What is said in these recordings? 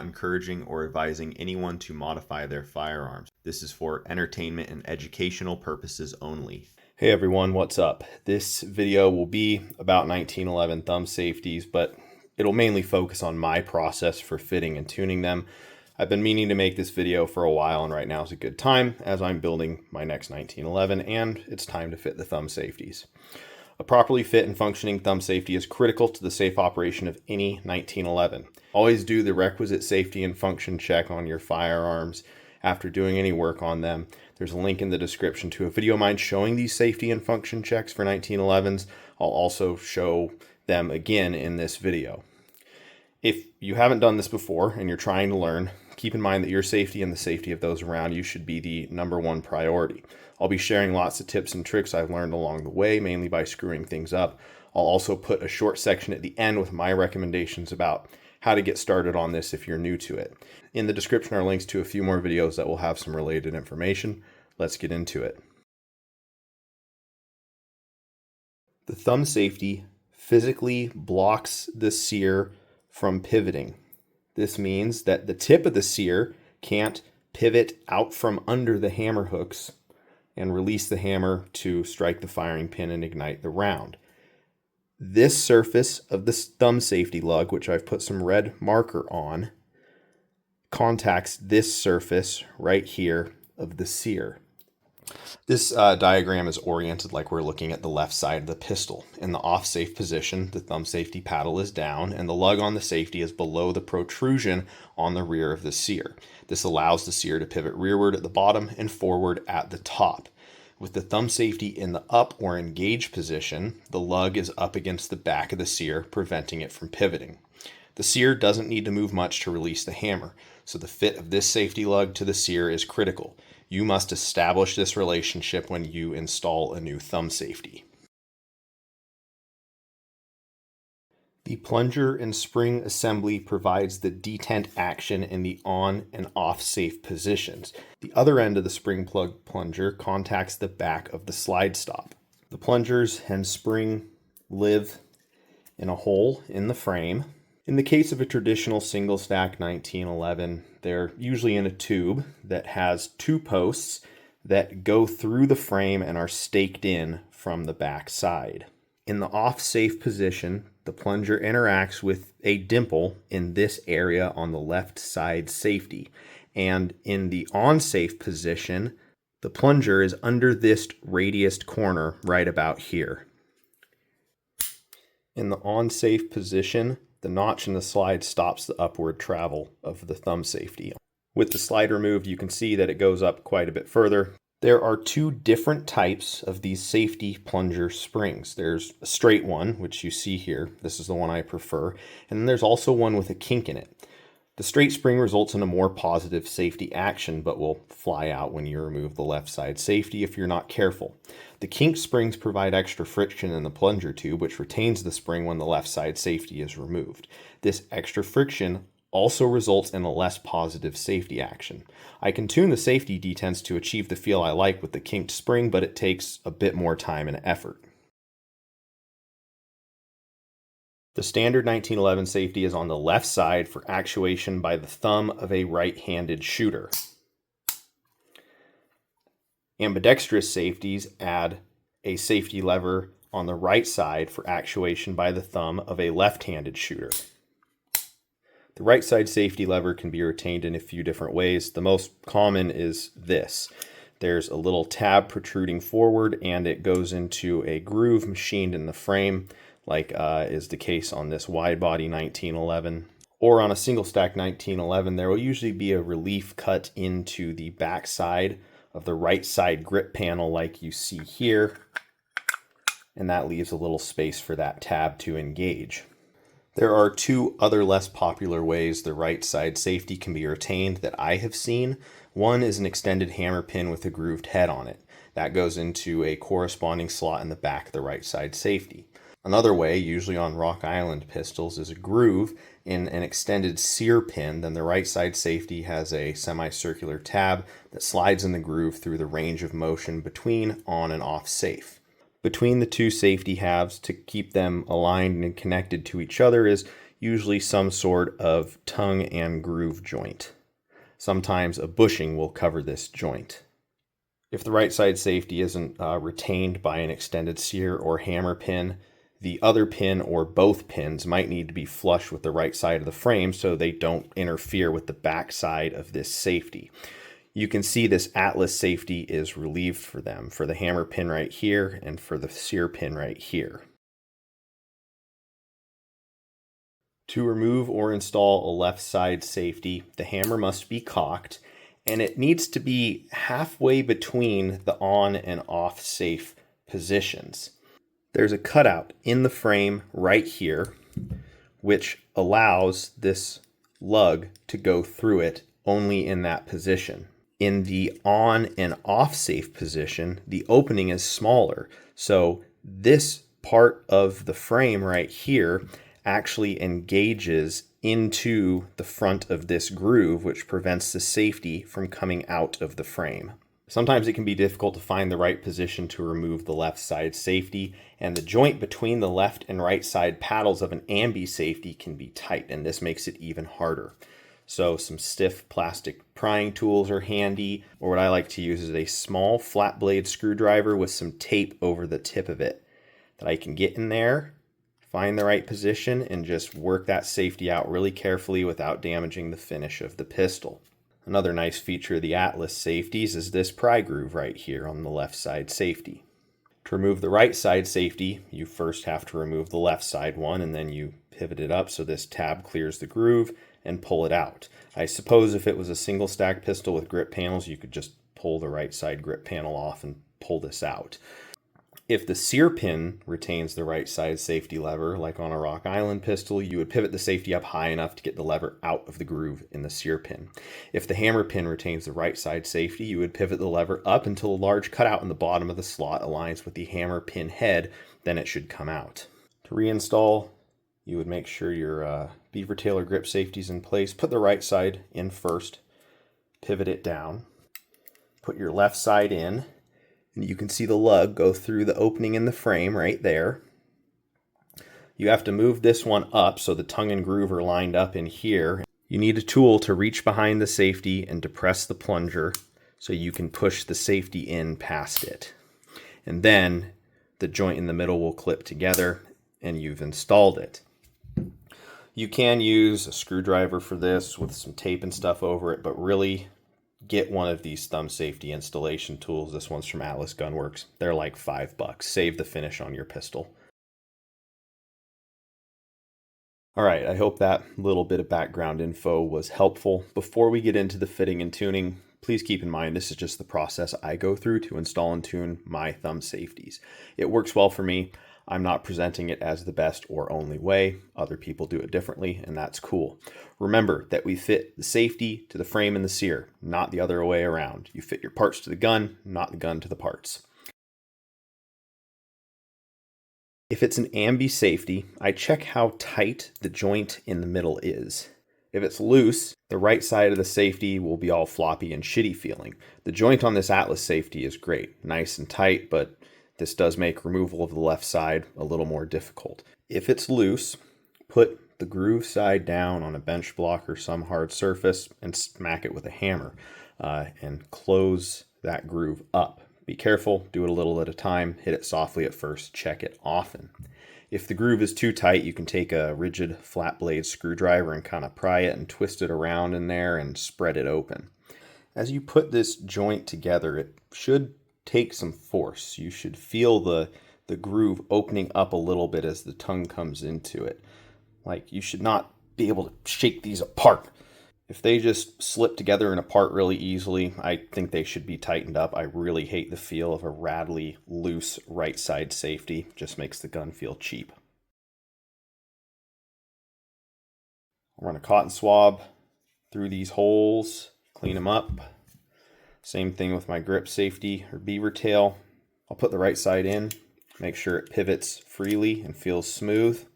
not encouraging or advising anyone to modify their firearms. This is for entertainment and educational purposes only. Hey everyone, what's up? This video will be about 1911 thumb safeties, but it'll mainly focus on my process for fitting and tuning them. I've been meaning to make this video for a while, and right now is a good time as I'm building my next 1911 and it's time to fit the thumb safeties. A properly fit and functioning thumb safety is critical to the safe operation of any 1911. Always do the requisite safety and function check on your firearms after doing any work on them. There's a link in the description to a video of mine showing these safety and function checks for 1911s. I'll also show them again in this video. If you haven't done this before and you're trying to learn, keep in mind that your safety and the safety of those around you should be the #1 priority. I'll be sharing lots of tips and tricks I've learned along the way, mainly by screwing things up. I'll also put a short section at the end with my recommendations about how to get started on this if you're new to it. In the description are links to a few more videos that will have some related information. Let's get into it. The thumb safety physically blocks the sear from pivoting. This means that the tip of the sear can't pivot out from under the hammer hooks and release the hammer to strike the firing pin and ignite the round. This surface of the thumb safety lug, which I've put some red marker on, contacts this surface right here of the sear. This diagram is oriented like we're looking at the left side of the pistol. In the off-safe position, the thumb safety paddle is down and the lug on the safety is below the protrusion on the rear of the sear. This allows the sear to pivot rearward at the bottom and forward at the top. With the thumb safety in the up or engaged position, the lug is up against the back of the sear, preventing it from pivoting. The sear doesn't need to move much to release the hammer, so the fit of this safety lug to the sear is critical. You must establish this relationship when you install a new thumb safety. The plunger and spring assembly provides the detent action in the on and off safe positions. The other end of the spring plug plunger contacts the back of the slide stop. The plungers and spring live in a hole in the frame. In the case of a traditional single stack 1911, they're usually in a tube that has two posts that go through the frame and are staked in from the back side. In the off-safe position, the plunger interacts with a dimple in this area on the left side safety. And in the on-safe position, the plunger is under this radiused corner right about here. In the on-safe position, the notch in the slide stops the upward travel of the thumb safety. With the slide removed, you can see that it goes up quite a bit further. There are two different types of these safety plunger springs. There's a straight one, which you see here. This is the one I prefer. And then there's also one with a kink in it. The straight spring results in a more positive safety action, but will fly out when you remove the left side safety if you're not careful. The kink springs provide extra friction in the plunger tube, which retains the spring when the left side safety is removed. This extra friction also results in a less positive safety action. I can tune the safety detents to achieve the feel I like with the kinked spring, but it takes a bit more time and effort. The standard 1911 safety is on the left side for actuation by the thumb of a right-handed shooter. Ambidextrous safeties add a safety lever on the right side for actuation by the thumb of a left-handed shooter. The right side safety lever can be retained in a few different ways. The most common is this. There's a little tab protruding forward and it goes into a groove machined in the frame, like is the case on this wide body 1911. Or on a single stack 1911, there will usually be a relief cut into the back side of the right side grip panel like you see here. And that leaves a little space for that tab to engage. There are two other less popular ways the right side safety can be retained that I have seen. One is an extended hammer pin with a grooved head on it. That goes into a corresponding slot in the back of the right side safety. Another way, usually on Rock Island pistols, is a groove in an extended sear pin. Then the right side safety has a semicircular tab that slides in the groove through the range of motion between on and off safe. Between the two safety halves, to keep them aligned and connected to each other, is usually some sort of tongue and groove joint. Sometimes a bushing will cover this joint. If the right side safety isn't retained by an extended sear or hammer pin, the other pin or both pins might need to be flush with the right side of the frame so they don't interfere with the back side of this safety. You can see this Atlas safety is relieved for them, for the hammer pin right here and for the sear pin right here. To remove or install a left side safety, the hammer must be cocked, and it needs to be halfway between the on and off safe positions. There's a cutout in the frame right here, which allows this lug to go through it only in that position. In the on and off safe position, the opening is smaller. So this part of the frame right here actually engages into the front of this groove, which prevents the safety from coming out of the frame. Sometimes it can be difficult to find the right position to remove the left side safety, and the joint between the left and right side paddles of an Ambi safety can be tight, and this makes it even harder. So some stiff plastic prying tools are handy, or what I like to use is a small flat blade screwdriver with some tape over the tip of it that I can get in there, find the right position, and just work that safety out really carefully without damaging the finish of the pistol. Another nice feature of the Atlas safeties is this pry groove right here on the left side safety. To remove the right side safety, you first have to remove the left side one, and then you pivot it up so this tab clears the groove and pull it out. I suppose if it was a single stack pistol with grip panels, you could just pull the right side grip panel off and pull this out. If the sear pin retains the right side safety lever, like on a Rock Island pistol, you would pivot the safety up high enough to get the lever out of the groove in the sear pin. If the hammer pin retains the right side safety, you would pivot the lever up until a large cutout in the bottom of the slot aligns with the hammer pin head, then it should come out. To reinstall, you would make sure your beaver tail or grip safety is in place. Put the right side in first, pivot it down, put your left side in, and you can see the lug go through the opening in the frame right there. You have to move this one up so the tongue and groove are lined up in here. You need a tool to reach behind the safety and depress the plunger so you can push the safety in past it. And then the joint in the middle will clip together and you've installed it. You can use a screwdriver for this with some tape and stuff over it, but really get one of these thumb safety installation tools. This one's from Atlas Gunworks. They're like $5. Save the finish on your pistol. All right, I hope that little bit of background info was helpful. Before we get into the fitting and tuning, please keep in mind this is just the process I go through to install and tune my thumb safeties. It works well for me. I'm not presenting it as the best or only way. Other people do it differently, and that's cool. Remember that we fit the safety to the frame and the sear, not the other way around. You fit your parts to the gun, not the gun to the parts. If it's an Ambi safety, I check how tight the joint in the middle is. If it's loose, the right side of the safety will be all floppy and shitty feeling. The joint on this Atlas safety is great, nice and tight, but this does make removal of the left side a little more difficult. If it's loose, put the groove side down on a bench block or some hard surface and smack it with a hammer and close that groove up. Be careful, do it a little at a time, hit it softly at first, check it often. If the groove is too tight, you can take a rigid flat blade screwdriver and kind of pry it and twist it around in there and spread it open. As you put this joint together, it should take some force. You should feel the groove opening up a little bit as the tongue comes into it. Like, you should not be able to shake these apart. If they just slip together and apart really easily, I think they should be tightened up. I really hate the feel of a rattly, loose right side safety. It just makes the gun feel cheap. I'll run a cotton swab through these holes, clean them up. Same thing with my grip safety or beaver tail. I'll put the right side in, make sure it pivots freely and feels smooth.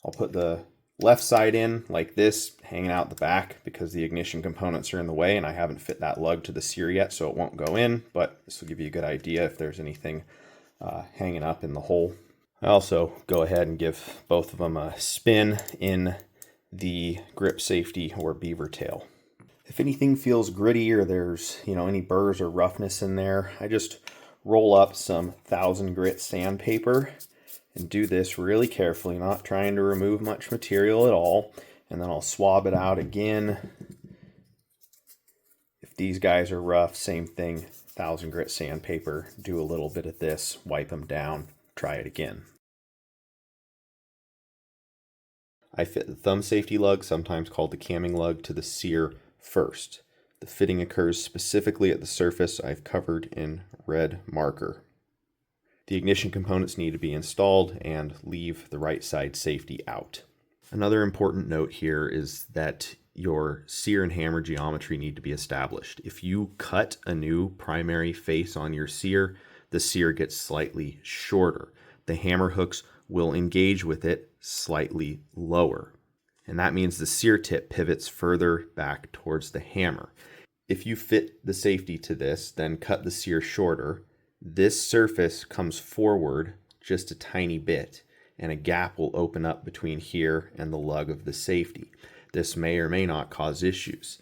I'll put the left side in like this, hanging out the back because the ignition components are in the way and I haven't fit that lug to the sear yet, so it won't go in, but this will give you a good idea if there's anything hanging up in the hole. I also go ahead and give both of them a spin in the grip safety or beaver tail. If anything feels gritty or there's, any burrs or roughness in there, I just roll up some 1000 grit sandpaper and do this really carefully, not trying to remove much material at all. And then I'll swab it out again. If these guys are rough, same thing, 1000 grit sandpaper, do a little bit of this, wipe them down, try it again. I fit the thumb safety lug, sometimes called the camming lug, to the sear first. The fitting occurs specifically at the surface I've covered in red marker. The ignition components need to be installed and leave the right side safety out. Another important note here is that your sear and hammer geometry need to be established. If you cut a new primary face on your sear, the sear gets slightly shorter. The hammer hooks will engage with it slightly lower. And that means the sear tip pivots further back towards the hammer. If you fit the safety to this, then cut the sear shorter, this surface comes forward just a tiny bit, and a gap will open up between here and the lug of the safety. This may or may not cause issues.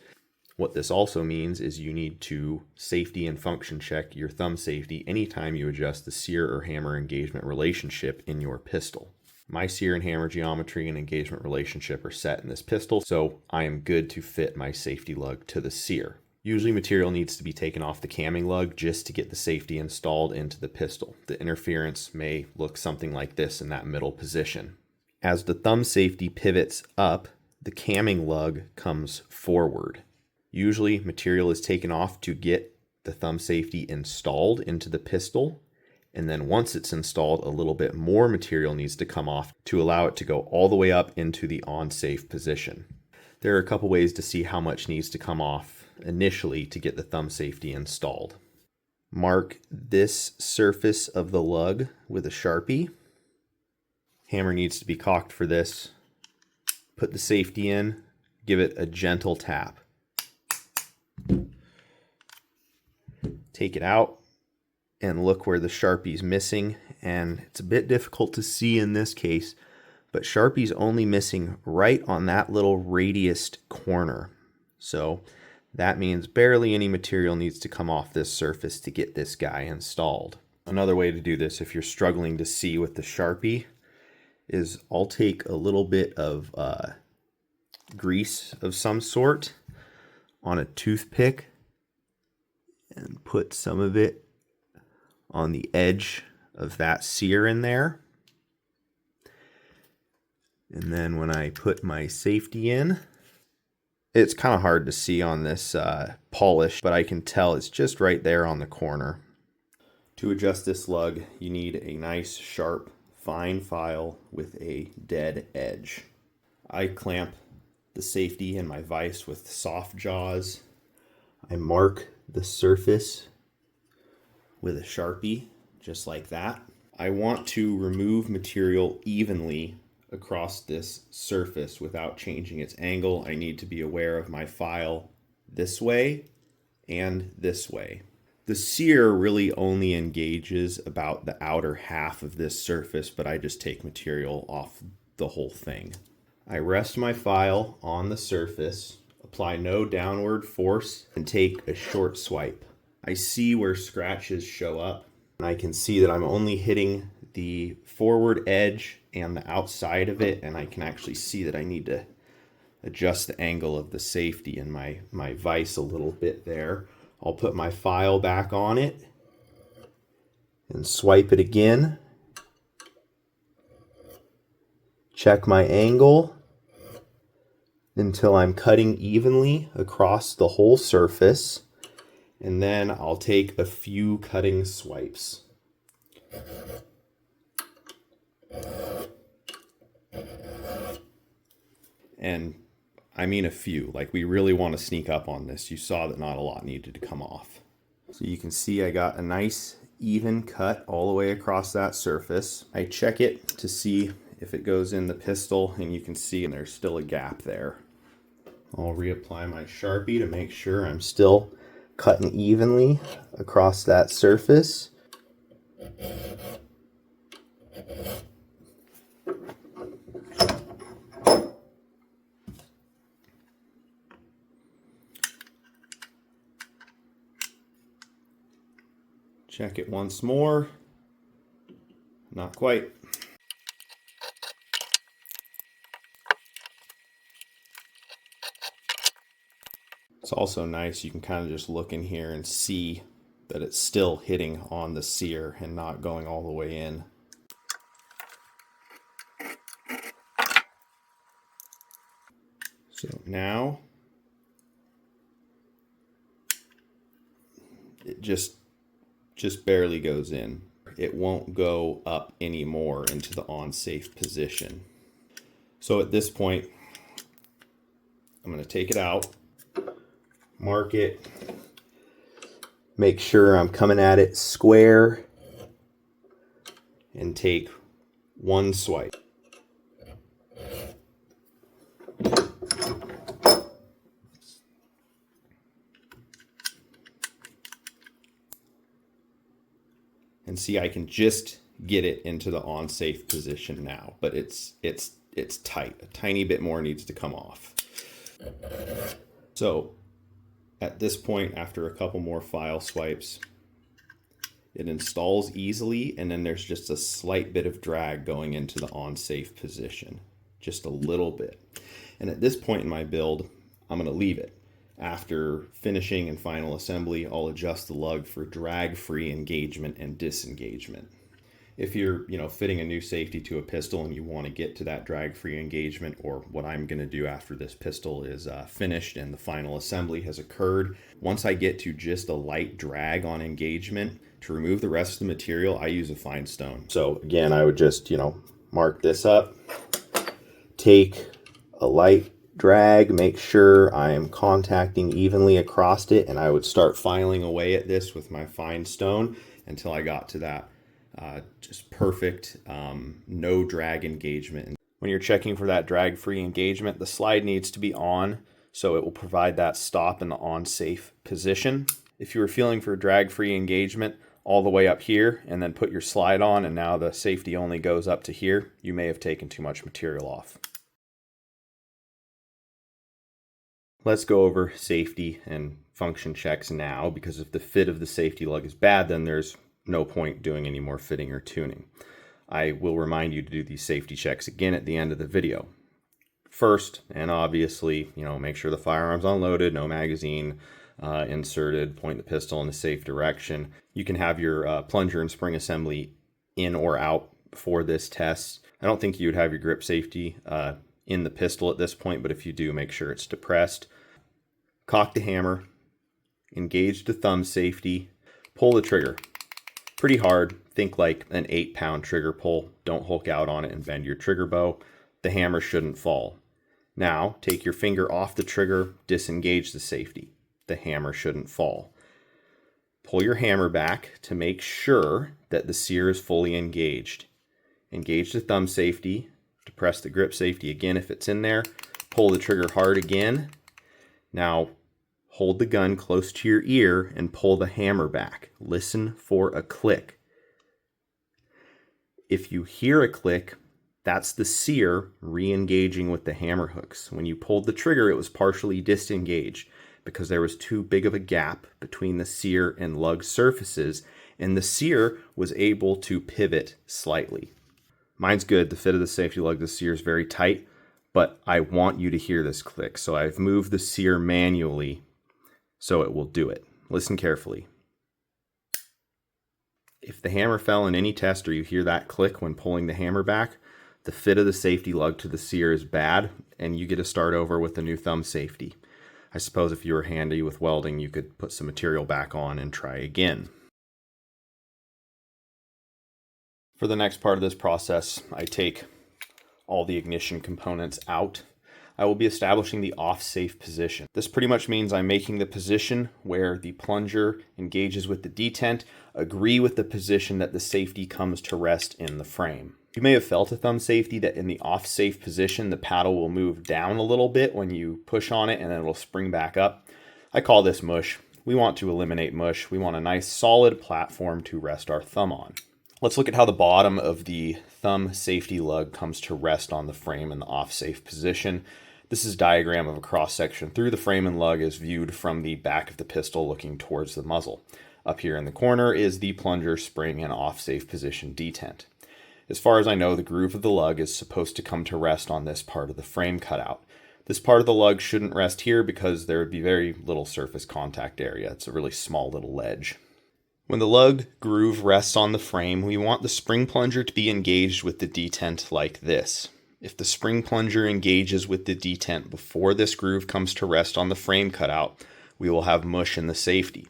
What this also means is you need to safety and function check your thumb safety anytime you adjust the sear or hammer engagement relationship in your pistol. My sear and hammer geometry and engagement relationship are set in this pistol, so I am good to fit my safety lug to the sear. Usually material needs to be taken off the camming lug just to get the safety installed into the pistol. The interference may look something like this in that middle position. As the thumb safety pivots up, the camming lug comes forward. Usually material is taken off to get the thumb safety installed into the pistol, and then once it's installed, a little bit more material needs to come off to allow it to go all the way up into the on-safe position. There are a couple ways to see how much needs to come off initially to get the thumb safety installed. Mark this surface of the lug with a Sharpie. Hammer needs to be cocked for this. Put the safety in, give it a gentle tap. Take it out and look where the Sharpie's missing, and it's a bit difficult to see in this case, but Sharpie's only missing right on that little radiused corner. So that means barely any material needs to come off this surface to get this guy installed. Another way to do this, if you're struggling to see with the Sharpie, is I'll take a little bit of grease of some sort on a toothpick and put some of it on the edge of that sear in there. And then when I put my safety in, it's kind of hard to see on this polish, but I can tell it's just right there on the corner. To adjust this lug, you need a nice, sharp, fine file with a dead edge. I clamp the safety in my vise with soft jaws. I mark the surface with a Sharpie, just like that. I want to remove material evenly across this surface without changing its angle. I need to be aware of my file this way and this way. The sear really only engages about the outer half of this surface, but I just take material off the whole thing. I rest my file on the surface, apply no downward force, and take a short swipe. I see where scratches show up, and I can see that I'm only hitting the forward edge and the outside of it, and I can actually see that I need to adjust the angle of the safety in my vise a little bit there. I'll put my file back on it and swipe it again. Check my angle until I'm cutting evenly across the whole surface, and then I'll take a few cutting swipes. And I mean a few, like we really want to sneak up on this. You saw that not a lot needed to come off. So you can see I got a nice even cut all the way across that surface. I check it to see if it goes in the pistol, and you can see there's still a gap there. I'll reapply my Sharpie to make sure I'm still cutting evenly across that surface. Check it once more. Not quite. It's also nice, you can kind of just look in here and see that it's still hitting on the sear and not going all the way in. So now it just barely goes in. It won't go up anymore into the on-safe position. So at this point, I'm going to take it out, mark it, make sure I'm coming at it square, and take one swipe. And see, I can just get it into the on-safe position now, but it's tight. A tiny bit more needs to come off. So at this point, after a couple more file swipes, it installs easily, and then there's just a slight bit of drag going into the on-safe position, just a little bit. And at this point in my build, I'm going to leave it. After finishing and final assembly, I'll adjust the lug for drag-free engagement and disengagement. If you're, fitting a new safety to a pistol and you want to get to that drag-free engagement, or what I'm going to do after this pistol is finished and the final assembly has occurred, once I get to just a light drag on engagement, to remove the rest of the material, I use a fine stone. So again, I would just, mark this up, take a light drag, make sure I am contacting evenly across it, and I would start filing away at this with my fine stone until I got to that just perfect no drag engagement. When you're checking for that drag-free engagement, the slide needs to be on, so it will provide that stop in the on-safe position. If you were feeling for drag-free engagement all the way up here and then put your slide on and now the safety only goes up to here, you may have taken too much material off. Let's go over safety and function checks now, because if the fit of the safety lug is bad, then there's no point doing any more fitting or tuning. I will remind you to do these safety checks again at the end of the video. First, and obviously, make sure the firearm's unloaded, no magazine inserted, point the pistol in a safe direction. You can have your plunger and spring assembly in or out for this test. I don't think you would have your grip safety in the pistol at this point, but if you do, make sure it's depressed. Cock the hammer, engage the thumb safety, pull the trigger. Pretty hard, think like an 8-pound trigger pull. Don't hulk out on it and bend your trigger bow. The hammer shouldn't fall. Now, take your finger off the trigger, disengage the safety. The hammer shouldn't fall. Pull your hammer back to make sure that the sear is fully engaged. Engage the thumb safety, depress the grip safety again if it's in there, pull the trigger hard again. Now, hold the gun close to your ear and pull the hammer back. Listen for a click. If you hear a click, that's the sear re-engaging with the hammer hooks. When you pulled the trigger, it was partially disengaged because there was too big of a gap between the sear and lug surfaces, and the sear was able to pivot slightly. Mine's good. The fit of the safety lug, the sear is very tight, but I want you to hear this click. So I've moved the sear manually so it will do it. Listen carefully. If the hammer fell in any test or you hear that click when pulling the hammer back, the fit of the safety lug to the sear is bad and you get to start over with a new thumb safety. I suppose if you were handy with welding, you could put some material back on and try again. For the next part of this process, I take all the ignition components out. I will be establishing the off-safe position. This pretty much means I'm making the position where the plunger engages with the detent agree with the position that the safety comes to rest in the frame. You may have felt a thumb safety that in the off-safe position, the paddle will move down a little bit when you push on it and then it'll spring back up. I call this mush. We want to eliminate mush. We want a nice solid platform to rest our thumb on. Let's look at how the bottom of the thumb safety lug comes to rest on the frame in the off-safe position. This is a diagram of a cross-section through the frame and lug as viewed from the back of the pistol looking towards the muzzle. Up here in the corner is the plunger, spring, and off safe position detent. As far as I know, the groove of the lug is supposed to come to rest on this part of the frame cutout. This part of the lug shouldn't rest here because there would be very little surface contact area. It's a really small little ledge. When the lug groove rests on the frame, we want the spring plunger to be engaged with the detent like this. If the spring plunger engages with the detent before this groove comes to rest on the frame cutout, we will have mush in the safety.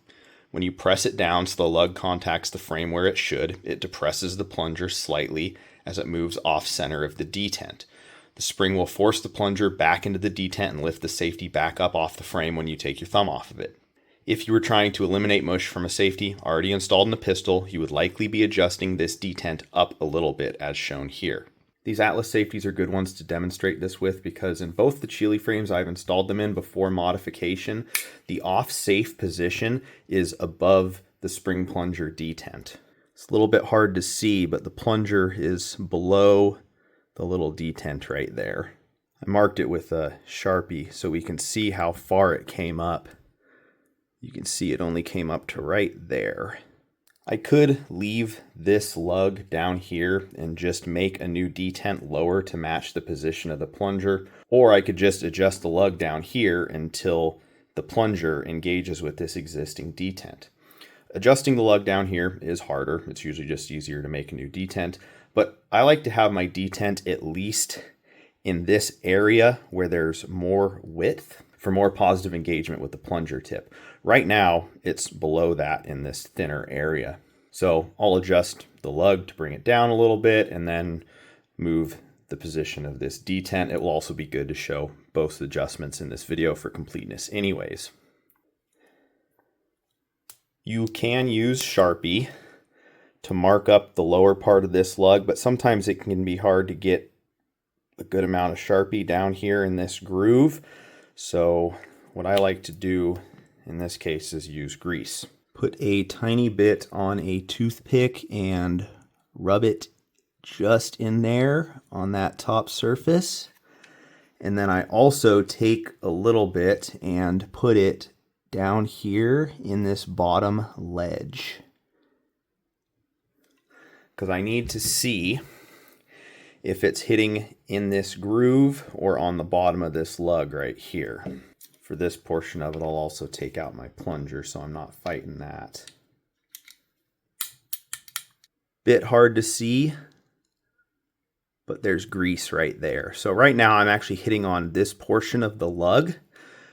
When you press it down so the lug contacts the frame where it should, it depresses the plunger slightly as it moves off center of the detent. The spring will force the plunger back into the detent and lift the safety back up off the frame when you take your thumb off of it. If you were trying to eliminate mush from a safety already installed in the pistol, you would likely be adjusting this detent up a little bit as shown here. These Atlas safeties are good ones to demonstrate this with because in both the Chile frames I've installed them in before modification, the off-safe position is above the spring plunger detent. It's a little bit hard to see, but the plunger is below the little detent right there. I marked it with a Sharpie so we can see how far it came up. You can see it only came up to right there. I could leave this lug down here and just make a new detent lower to match the position of the plunger, or I could just adjust the lug down here until the plunger engages with this existing detent. Adjusting the lug down here is harder. It's usually just easier to make a new detent, but I like to have my detent at least in this area where there's more width for more positive engagement with the plunger tip. Right now, it's below that in this thinner area. So I'll adjust the lug to bring it down a little bit and then move the position of this detent. It will also be good to show both adjustments in this video for completeness anyways. You can use Sharpie to mark up the lower part of this lug, but sometimes it can be hard to get a good amount of Sharpie down here in this groove. So what I like to do in this case is use grease. Put a tiny bit on a toothpick and rub it just in there on that top surface. And then I also take a little bit and put it down here in this bottom ledge, because I need to see if it's hitting in this groove or on the bottom of this lug right here. For this portion of it, I'll also take out my plunger so I'm not fighting that. Bit hard to see, but there's grease right there. So right now I'm actually hitting on this portion of the lug,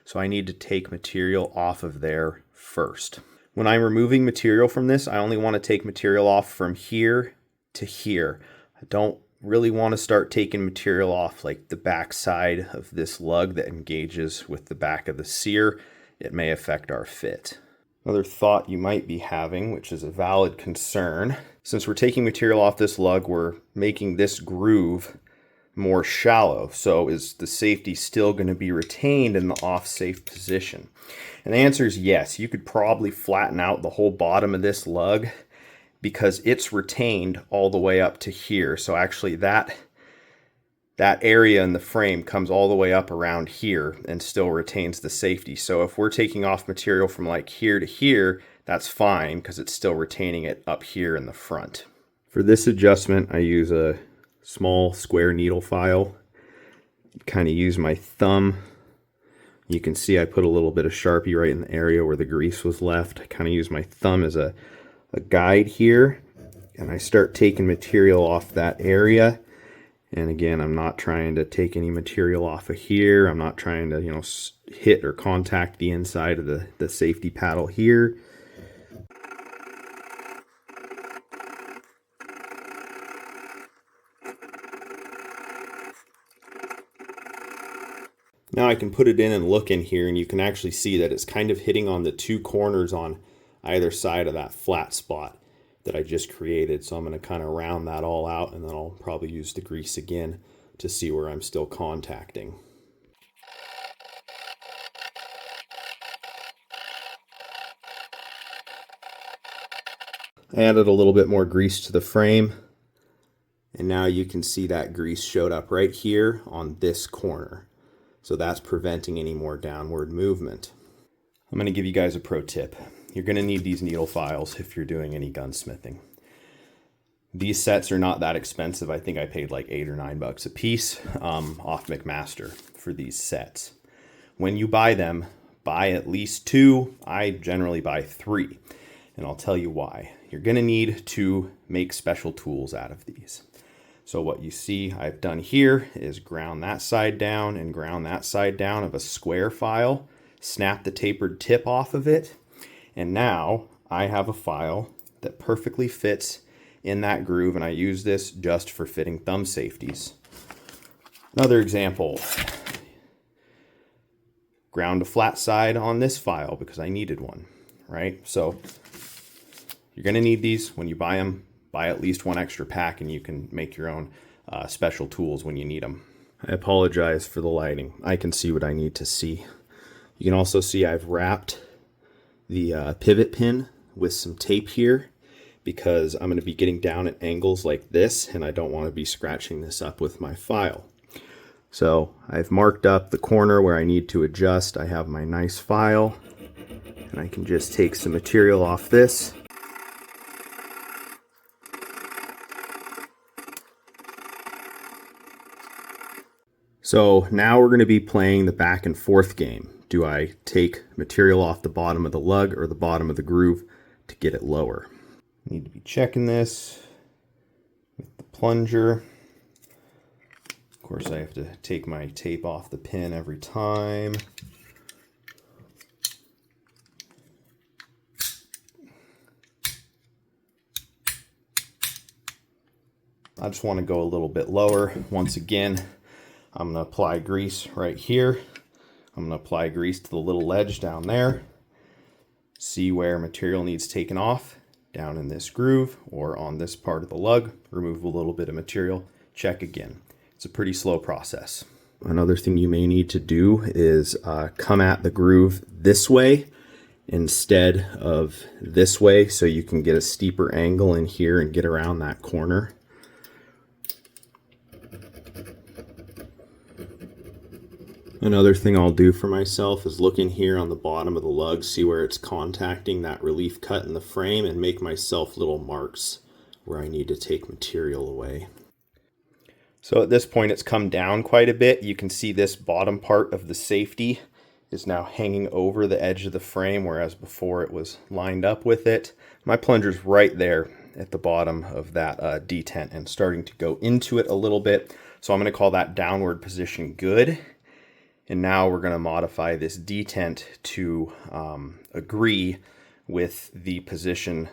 so I need to take material off of there first. When I'm removing material from this, I only want to take material off from here to here. I don't really want to start taking material off like the back side of this lug that engages with the back of the sear. It may affect our fit. Another thought you might be having, which is a valid concern, since we're taking material off this lug, we're making this groove more shallow. So is the safety still going to be retained in the off safe position? And the answer is yes. You could probably flatten out the whole bottom of this lug because it's retained all the way up to here. So actually that area in the frame comes all the way up around here and still retains the safety. So if we're taking off material from like here to here, that's fine because it's still retaining it up here in the front. For this adjustment, I use a small square needle file. Kind of use my thumb. You can see I put a little bit of Sharpie right in the area where the grease was left. I kind of use my thumb as a guide here, and I start taking material off that area. And again, I'm not trying to take any material off of here. I'm not trying to, hit or contact the inside of the safety paddle here. Now I can put it in and look in here, and you can actually see that it's kind of hitting on the two corners on either side of that flat spot that I just created. So I'm going to kind of round that all out, and then I'll probably use the grease again to see where I'm still contacting. I added a little bit more grease to the frame, and now you can see that grease showed up right here on this corner. So that's preventing any more downward movement. I'm going to give you guys a pro tip. you're going to need these needle files if you're doing any gunsmithing. These sets are not that expensive. I think I paid like $8 or $9 a piece off McMaster for these sets. When you buy them, buy at least 2. I generally buy 3, and I'll tell you why. You're going to need to make special tools out of these. So what you see I've done here is ground that side down and ground that side down of a square file, snap the tapered tip off of it, and now I have a file that perfectly fits in that groove, and I use this just for fitting thumb safeties. Another example, ground a flat side on this file because I needed one, right? So you're going to need these when you buy them. Buy at least 1 extra pack and you can make your own special tools when you need them. I apologize for the lighting. I can see what I need to see. You can also see I've wrapped the pivot pin with some tape here, because I'm going to be getting down at angles like this, and I don't want to be scratching this up with my file. So I've marked up the corner where I need to adjust. I have my nice file, and I can just take some material off this. So now we're going to be playing the back and forth game. Do I take material off the bottom of the lug or the bottom of the groove to get it lower? Need to be checking this with the plunger. Of course, I have to take my tape off the pin every time. I just want to go a little bit lower. Once again, I'm going to apply grease right here. I'm going to apply grease to the little ledge down there. See where material needs taken off. Down in this groove or on this part of the lug, remove a little bit of material, check again. It's a pretty slow process. Another thing you may need to do is come at the groove this way instead of this way, so you can get a steeper angle in here and get around that corner. Another thing I'll do for myself is look in here on the bottom of the lug, see where it's contacting that relief cut in the frame, and make myself little marks where I need to take material away. So at this point it's come down quite a bit. You can see this bottom part of the safety is now hanging over the edge of the frame, whereas before it was lined up with it. My plunger's right there at the bottom of that detent and starting to go into it a little bit. So I'm going to call that downward position good. And now we're going to modify this detent to agree with the position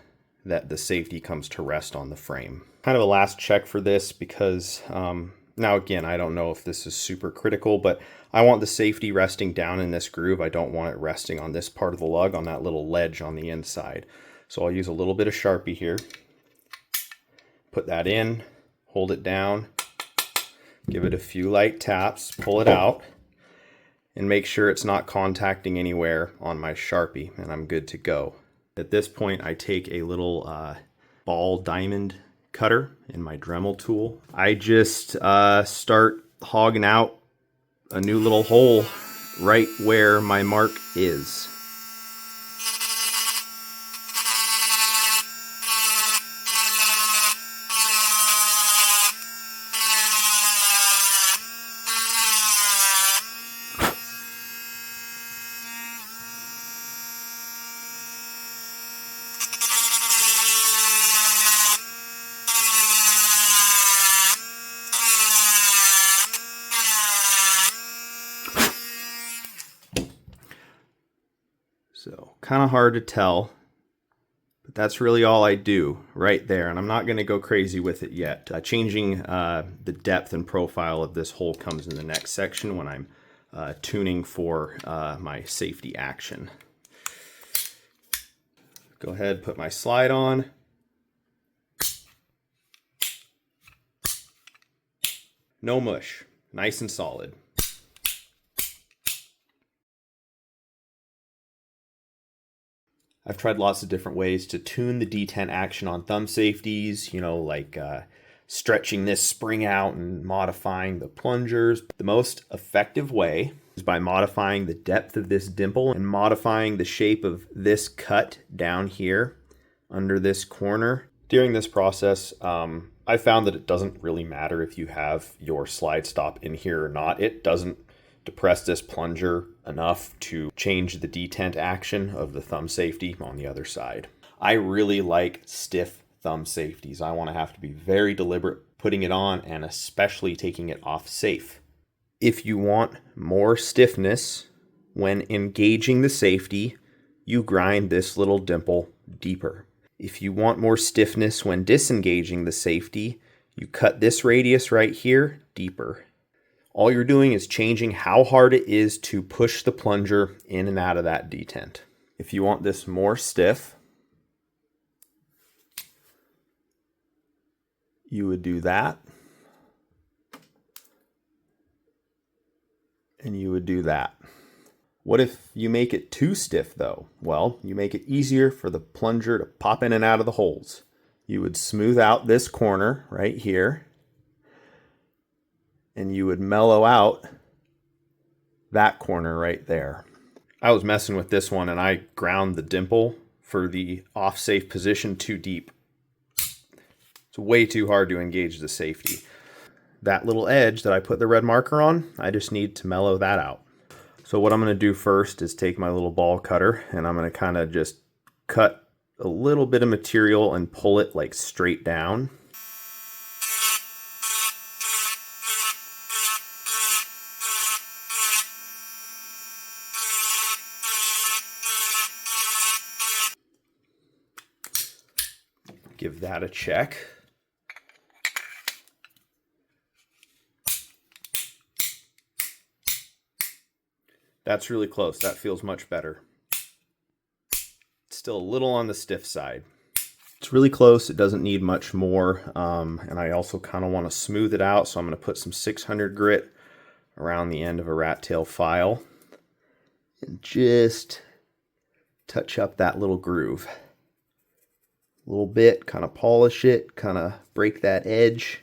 that the safety comes to rest on the frame. Kind of a last check for this because now again, I don't know if this is super critical, but I want the safety resting down in this groove. I don't want it resting on this part of the lug, on that little ledge on the inside. So I'll use a little bit of Sharpie here. Put that in, hold it down, give it a few light taps, pull it out, and make sure it's not contacting anywhere on my Sharpie, and I'm good to go. At this point, I take a little ball diamond cutter in my Dremel tool. I just start hogging out a new little hole right where my mark is. So kind of hard to tell, but that's really all I do right there. And I'm not going to go crazy with it yet. Changing the depth and profile of this hole comes in the next section when I'm tuning for my safety action. Go ahead, put my slide on. No mush, nice and solid. I've tried lots of different ways to tune the detent action on thumb safeties, you know, like stretching this spring out and modifying the plungers. The most effective way is by modifying the depth of this dimple and modifying the shape of this cut down here under this corner. During this process, I found that it doesn't really matter if you have your slide stop in here or not. It doesn't depress this plunger enough to change the detent action of the thumb safety on the other side. I really like stiff thumb safeties. I want to have to be very deliberate putting it on and especially taking it off safe. If you want more stiffness when engaging the safety, you grind this little dimple deeper. If you want more stiffness when disengaging the safety, you cut this radius right here deeper. All you're doing is changing how hard it is to push the plunger in and out of that detent. If you want this more stiff, you would do that. And you would do that. What if you make it too stiff though? Well, you make it easier for the plunger to pop in and out of the holes. You would smooth out this corner right here, and you would mellow out that corner right there. I was messing with this one and I ground the dimple for the off safe position too deep. It's way too hard to engage the safety. That little edge that I put the red marker on, I just need to mellow that out. So what I'm going to do first is take my little ball cutter and I'm going to kind of just cut a little bit of material and pull it like straight down. Give that a check. That's really close. That feels much better. It's still a little on the stiff side. It's really close. It doesn't need much more. And I also kind of want to smooth it out. So I'm going to put some 600 grit around the end of a rat tail file and just touch up that little groove. A little bit, kind of polish it, kind of break that edge.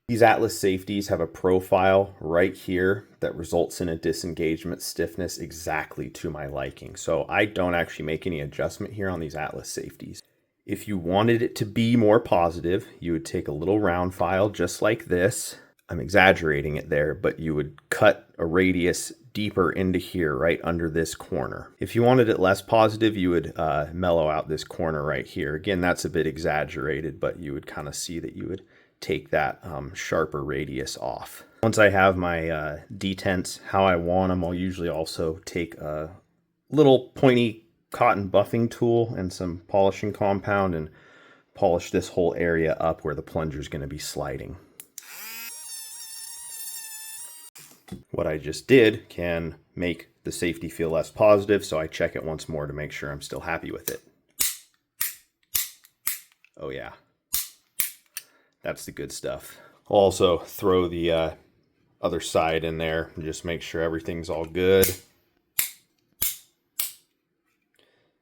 These Atlas safeties have a profile right here that results in a disengagement stiffness exactly to my liking. So I don't actually make any adjustment here on these Atlas safeties. If you wanted it to be more positive, you would take a little round file just like this. I'm exaggerating it there, but you would cut a radius deeper into here right under this corner. If you wanted it less positive, you would mellow out this corner right here. Again, that's a bit exaggerated, but you would kind of see that you would take that sharper radius off. Once I have my detents how I want them, I'll usually also take a little pointy cotton buffing tool and some polishing compound and polish this whole area up where the plunger is going to be sliding. What I just did can make the safety feel less positive, so I check it once more to make sure I'm still happy with it. Oh yeah. That's the good stuff. I'll also throw the other side in there and just make sure everything's all good.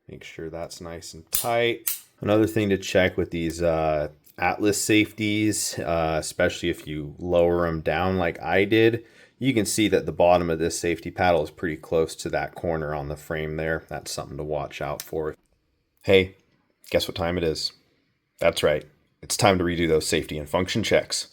Make sure that's nice and tight. Another thing to check with these Atlas safeties, especially if you lower them down like I did, you can see that the bottom of this safety paddle is pretty close to that corner on the frame there. That's something to watch out for. Hey, guess what time it is? That's right. It's time to redo those safety and function checks.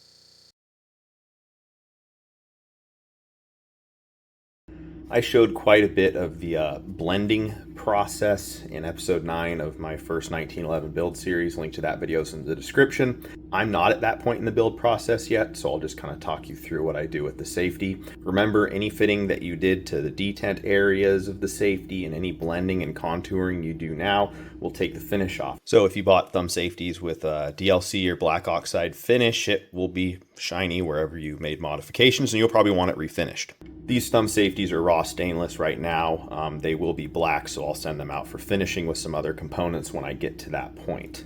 I showed quite a bit of the blending process in episode 9 of my first 1911 build series. Link to that video is in the description. I'm not at that point in the build process yet, so I'll just kind of talk you through what I do with the safety. Remember, any fitting that you did to the detent areas of the safety and any blending and contouring you do now will take the finish off. So if you bought thumb safeties with a DLC or black oxide finish, it will be shiny wherever you made modifications, and you'll probably want it refinished. These thumb safeties are raw stainless right now. They will be black, so I'll send them out for finishing with some other components when I get to that point.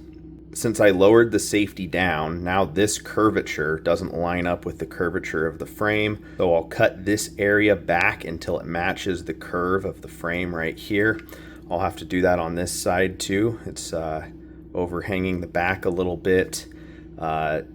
Since I lowered the safety down, now this curvature doesn't line up with the curvature of the frame, so I'll cut this area back until it matches the curve of the frame right here. I'll have to do that on this side too. It's overhanging the back a little bit.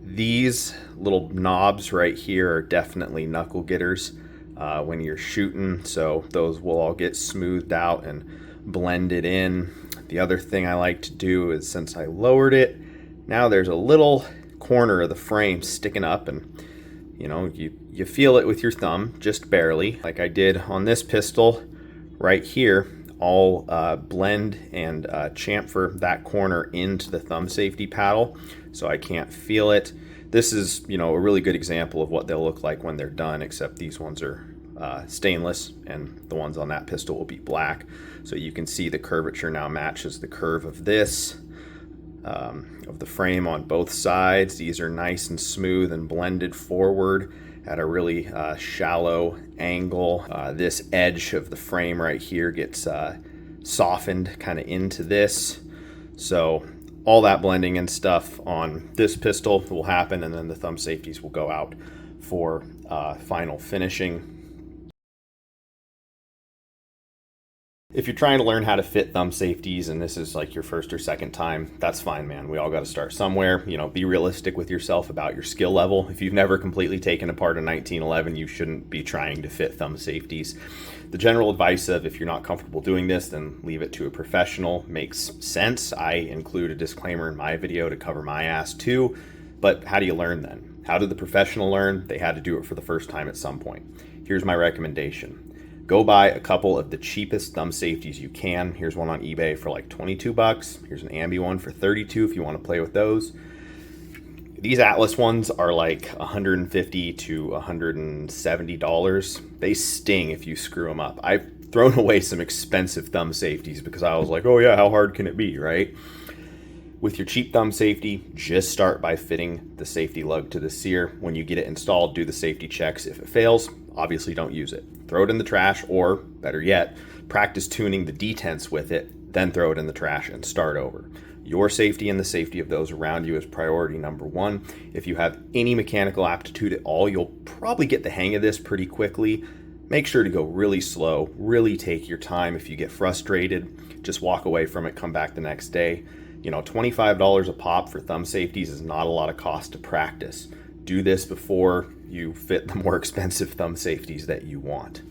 These little knobs right here are definitely knuckle getters when you're shooting, so those will all get smoothed out and blended in. The other thing I like to do is, since I lowered it, now there's a little corner of the frame sticking up, and you know, you feel it with your thumb, just barely, like I did on this pistol right here. I'll blend and chamfer that corner into the thumb safety paddle so I can't feel it. This is, you know, a really good example of what they'll look like when they're done, except these ones are stainless and the ones on that pistol will be black. So you can see the curvature now matches the curve of this, of the frame on both sides. These are nice and smooth and blended forward at a really shallow angle. This edge of the frame right here gets softened kind of into this. So all that blending and stuff on this pistol will happen, and then the thumb safeties will go out for final finishing. If you're trying to learn how to fit thumb safeties and this is like your first or second time, that's fine, man. We all got to start somewhere. You know, be realistic with yourself about your skill level. If you've never completely taken apart a 1911, you shouldn't be trying to fit thumb safeties. The general advice of, if you're not comfortable doing this, then leave it to a professional makes sense. I include a disclaimer in my video to cover my ass too. But how do you learn then? How did the professional learn? They had to do it for the first time at some point. Here's my recommendation. Go buy a couple of the cheapest thumb safeties you can. Here's one on eBay for like 22 bucks. Here's an Ambi one for 32 if you want to play with those. These Atlas ones are like $150 to $170. They sting if you screw them up. I've thrown away some expensive thumb safeties because I was like, oh yeah, how hard can it be, right? With your cheap thumb safety, just start by fitting the safety lug to the sear. When you get it installed, do the safety checks. If it fails, obviously don't use it. Throw it in the trash, or better yet, practice tuning the detents with it, then throw it in the trash and start over. Your safety and the safety of those around you is priority number one. If you have any mechanical aptitude at all, you'll probably get the hang of this pretty quickly. Make sure to go really slow, really take your time. If you get frustrated, just walk away from it, come back the next day. You know, $25 a pop for thumb safeties is not a lot of cost to practice. Do this before you fit the more expensive thumb safeties that you want.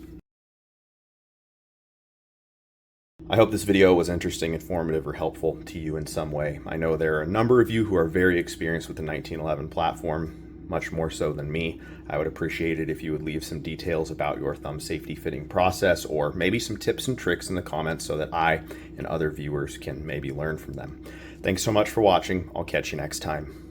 I hope this video was interesting, informative, or helpful to you in some way. I know there are a number of you who are very experienced with the 1911 platform, much more so than me. I would appreciate it if you would leave some details about your thumb safety fitting process, or maybe some tips and tricks in the comments so that I and other viewers can maybe learn from them. Thanks so much for watching. I'll catch you next time.